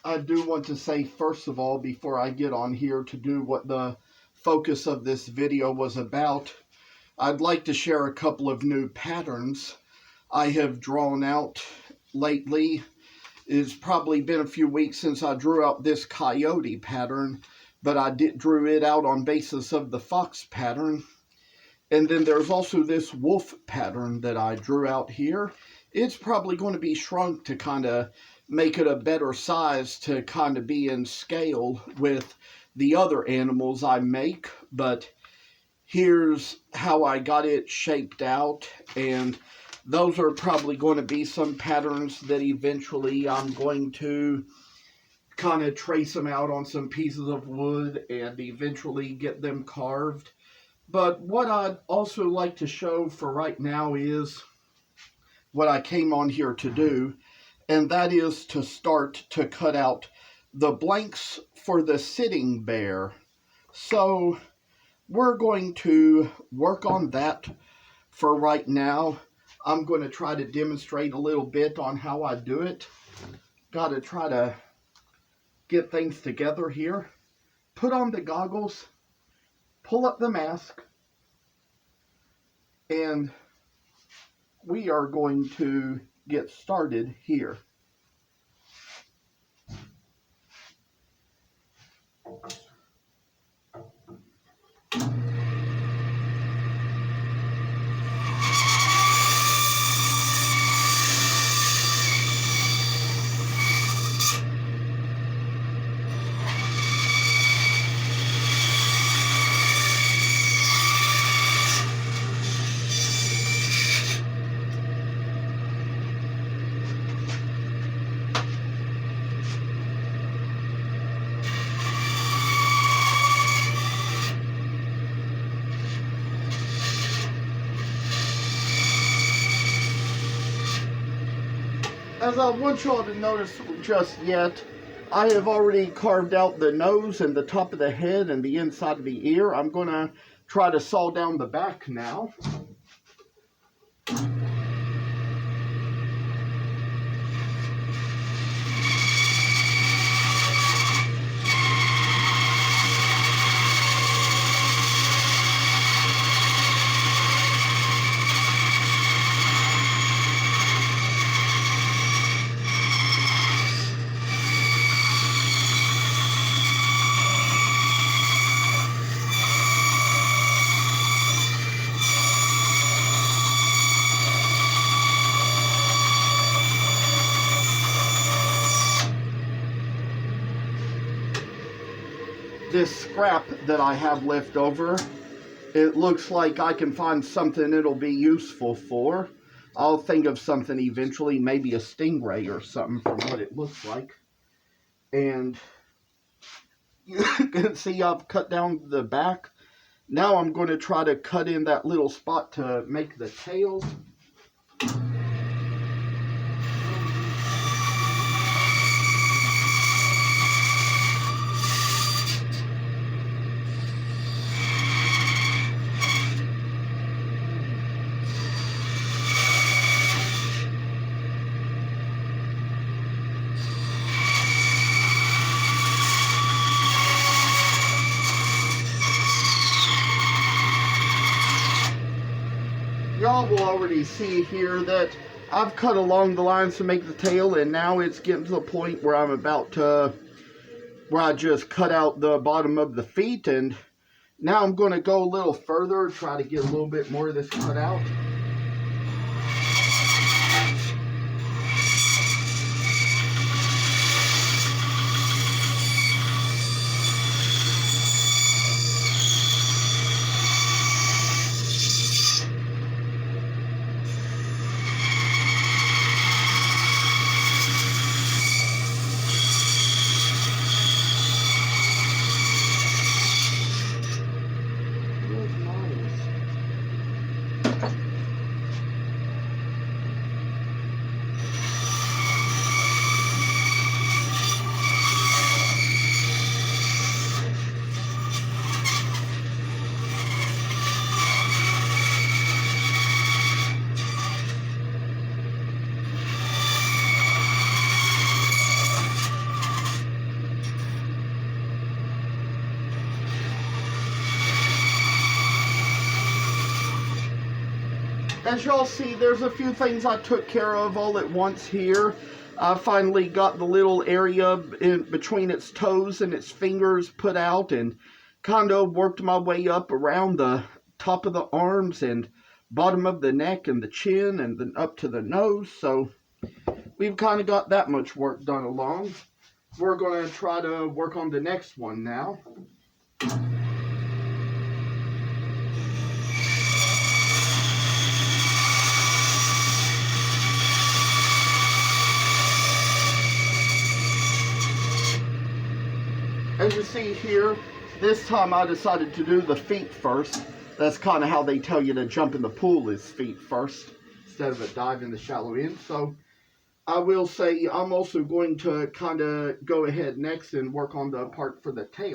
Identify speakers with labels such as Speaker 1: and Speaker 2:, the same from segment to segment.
Speaker 1: I do want to say, first of all, before I get on here to do what the focus of this video was about, I'd like to share a couple of new patterns I have drawn out lately. It's probably been a few weeks since I drew out this coyote pattern, but I drew it out on basis of the fox pattern. And then there's also this wolf pattern that I drew out here. It's probably going to be shrunk to kind of make it a better size to kind of be in scale with the other animals I make. But here's how I got it shaped out. And those are probably going to be some patterns that eventually I'm going to kind of trace them out on some pieces of wood and eventually get them carved. But what I'd also like to show for right now is what I came on here to do, and that is to start to cut out the blanks for the sitting bear. So we're going to work on that for right now. I'm going to try to demonstrate a little bit on how I do it. Got to try to get things together here. Put on the goggles, pull up the mask, and we are going to get started here. As I want y'all to notice just yet, I have already carved out the nose and the top of the head and the inside of the ear. I'm going to try to saw down the back now. This scrap that I have left over, it looks like I can find something it'll be useful for. I'll think of something eventually, maybe a stingray or something from what it looks like. And you can see I've cut down the back. Now I'm going to try to cut in that little spot to make the tail. Y'all will already see here that I've cut along the lines to make the tail, and now it's getting to the point where I'm about to, where I just cut out the bottom of the feet, and now I'm going to go a little further, try to get a little bit more of this cut out. as y'all see, there's a few things I took care of all at once here. I finally got the little area in between its toes and its fingers put out, and kind of worked my way up around the top of the arms and bottom of the neck and the chin and then up to the nose. So we've kind of got that much work done along. We're going to try to work on the next one now. As you see here, this time I decided to do the feet first. That's kind of how they tell you to jump in the pool, is feet first, instead of a dive in the shallow end. So I will say I'm also going to kind of go ahead next and work on the part for the tail.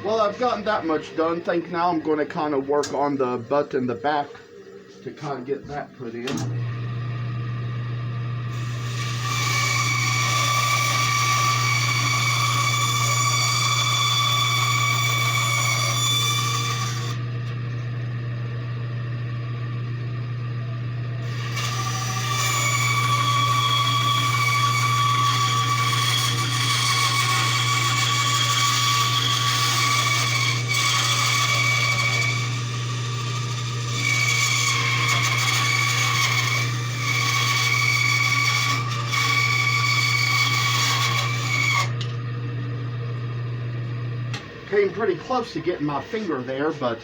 Speaker 1: Well, I've gotten that much done. I think now I'm going to kind of work on the butt and the back to kind of get that put in. Came pretty close to getting my finger there, but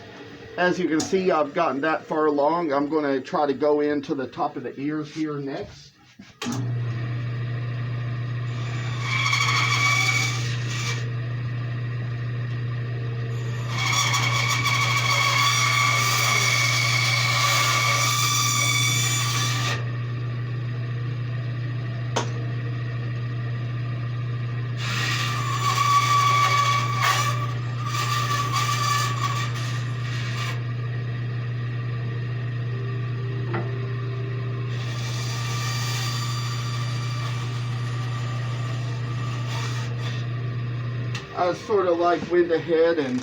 Speaker 1: as you can see, I've gotten that far along. I'm going to try to go into the top of the ears here next. I sort of like went ahead and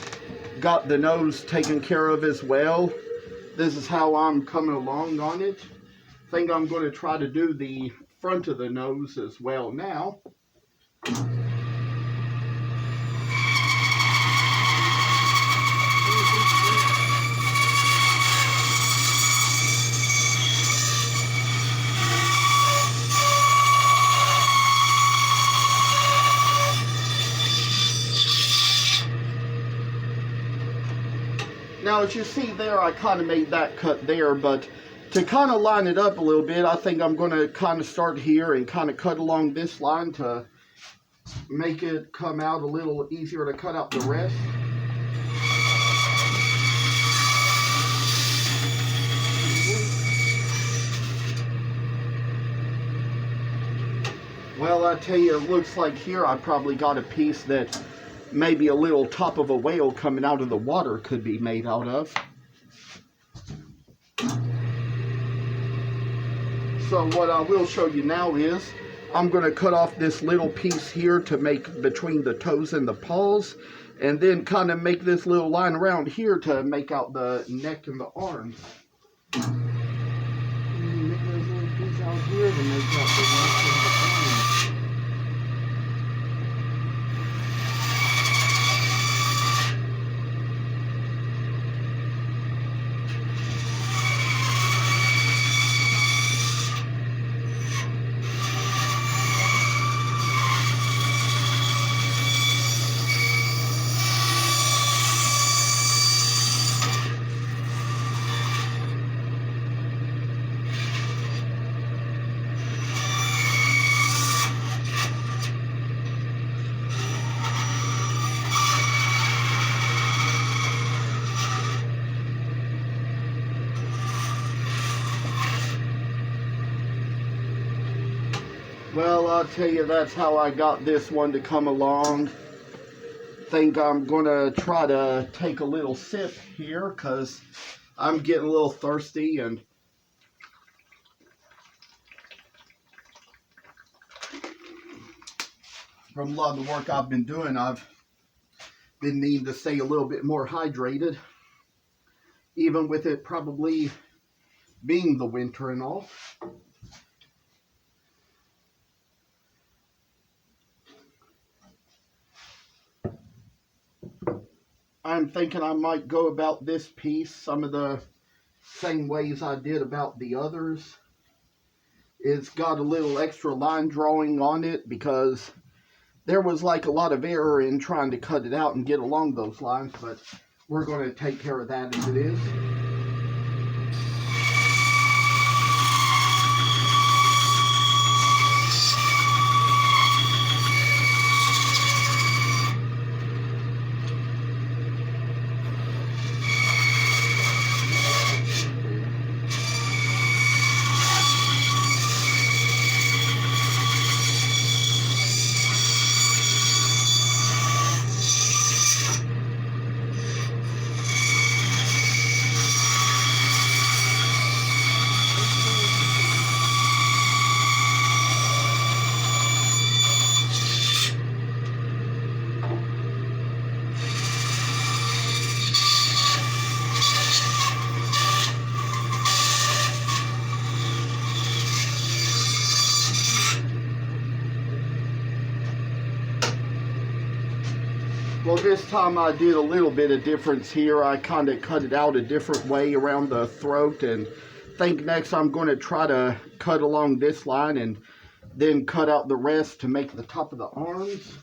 Speaker 1: got the nose taken care of as well. This is how I'm coming along on it. I think I'm going to try to do the front of the nose as well now. Now, as you see there, I kind of made that cut there, but to kind of line it up a little bit, I think I'm going to kind of start here and kind of cut along this line to make it come out a little easier to cut out the rest. Well, I tell you, it looks like here I probably got a piece that maybe a little top of a whale coming out of the water could be made out of. So what I will show you now is I'm going to cut off this little piece here to make between the toes and the paws, and then kind of make this little line around here to make out the neck and the arms. Make those little pieces out here to make out the neck and the arms. Well, I'll tell you, that's how I got this one to come along. Think I'm going to try to take a little sip here because I'm getting a little thirsty. And from a lot of the work I've been doing, I've been needing to stay a little bit more hydrated, even with it probably being the winter and all. I'm thinking I might go about this piece some of the same ways I did about the others. It's got a little extra line drawing on it because there was like a lot of error in trying to cut it out and get along those lines, but we're going to take care of that as it is. Well, this time I did a little bit of difference here. I kind of cut it out a different way around the throat, and think next I'm going to try to cut along this line and then cut out the rest to make the top of the arms.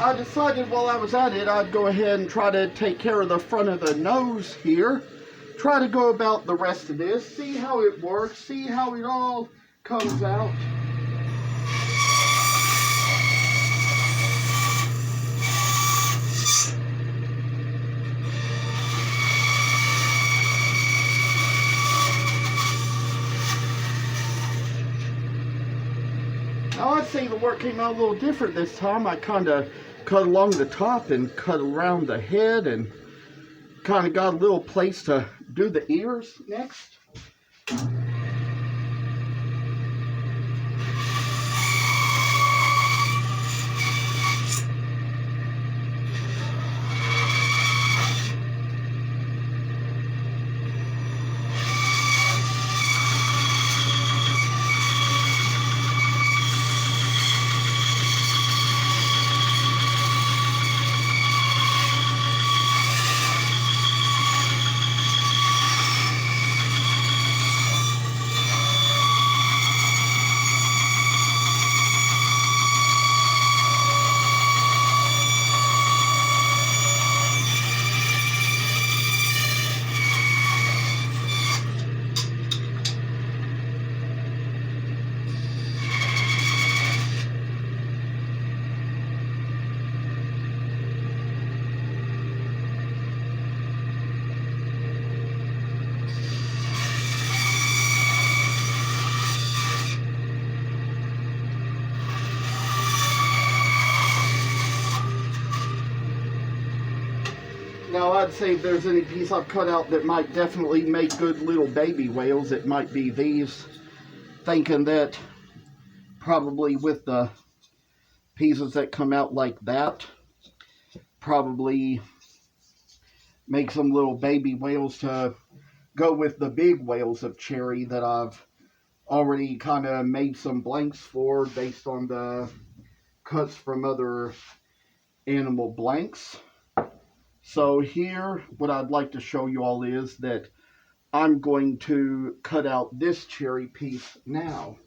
Speaker 1: I decided while I was at it, I'd go ahead and try to take care of the front of the nose here. Try to go about the rest of this, see how it works, see how it all comes out. Now I'd say the work came out a little different this time. I kind of cut along the top and cut around the head and kind of got a little place to do the ears next. Now I'd say if there's any piece I've cut out that might definitely make good little baby whales, it might be these. Thinking that probably with the pieces that come out like that, probably make some little baby whales to go with the big whales of cherry that I've already kind of made some blanks for based on the cuts from other animal blanks. So here, what I'd like to show you all is that I'm going to cut out this cherry piece now.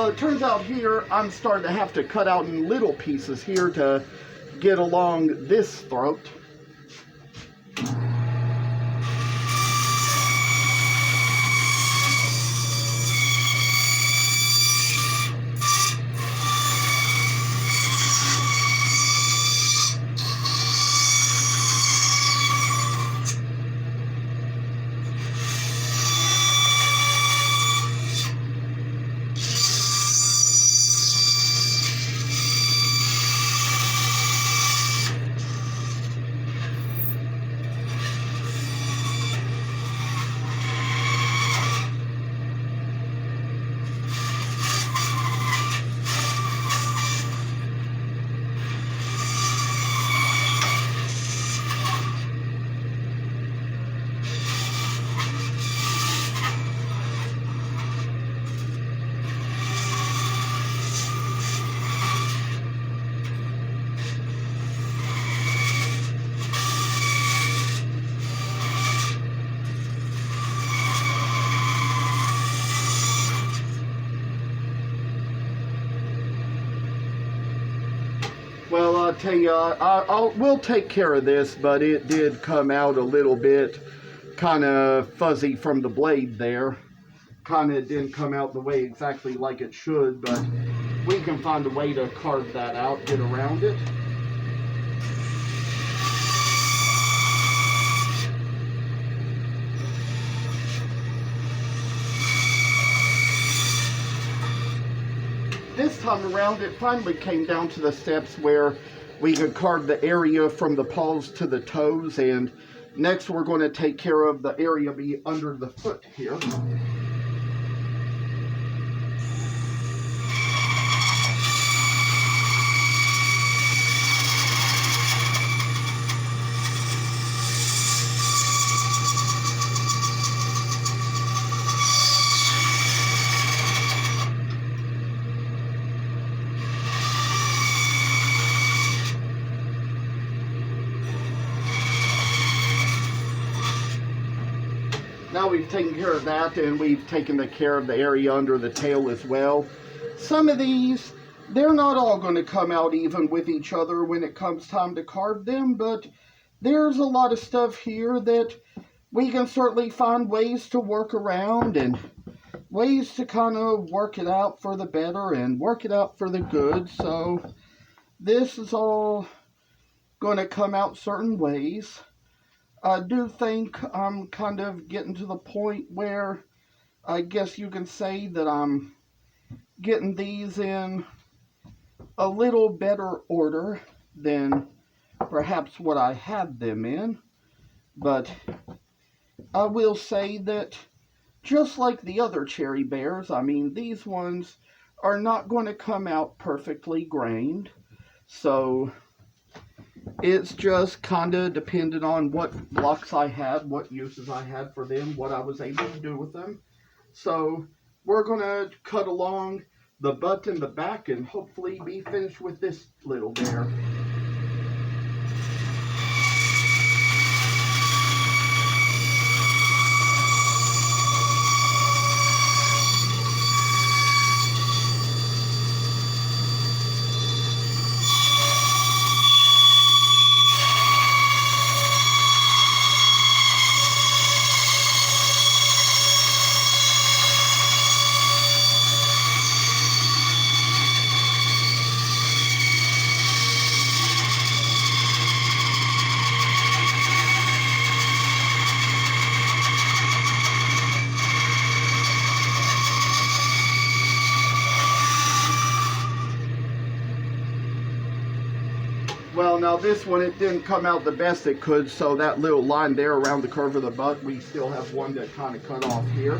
Speaker 1: Well, it turns out here I'm starting to have to cut out in little pieces here to get along this throat. Well, I'll tell you, we'll take care of this, but it did come out a little bit kind of fuzzy from the blade there. Kind of didn't come out the way exactly like it should, but we can find a way to carve that out, get around it. This time around, it finally came down to the steps where we could carve the area from the paws to the toes, and next we're going to take care of the area be under the foot here. Now we've taken care of that, and we've taken care of the area under the tail as well. Some of these, they're not all going to come out even with each other when it comes time to carve them, but there's a lot of stuff here that we can certainly find ways to work around and ways to kind of work it out for the better and work it out for the good. So this is all going to come out certain ways. I do think I'm kind of getting to the point where I guess you can say that I'm getting these in a little better order than perhaps what I had them in. But I will say that just like the other cherry bears, I mean, these ones are not going to come out perfectly grained. So it's just kind of dependent on what blocks I had, what uses I had for them, what I was able to do with them. So we're going to cut along the butt and the back and hopefully be finished with this little bear. Well, now this one, it didn't come out the best it could, so that little line there around the curve of the butt, we still have one that kind of cut off here.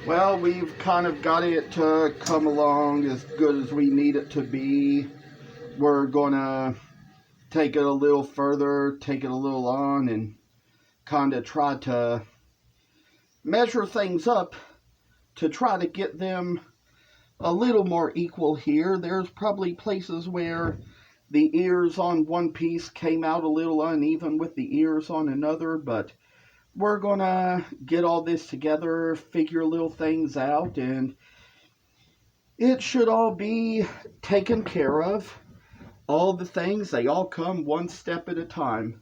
Speaker 1: Well, we've kind of got it to come along as good as we need it to be. We're going to take it a little further, take it a little on, and kind of try to measure things up to try to get them a little more equal here. There's probably places where the ears on one piece came out a little uneven with the ears on another, but we're gonna get all this together, figure little things out, and it should all be taken care of. All the things, they all come one step at a time.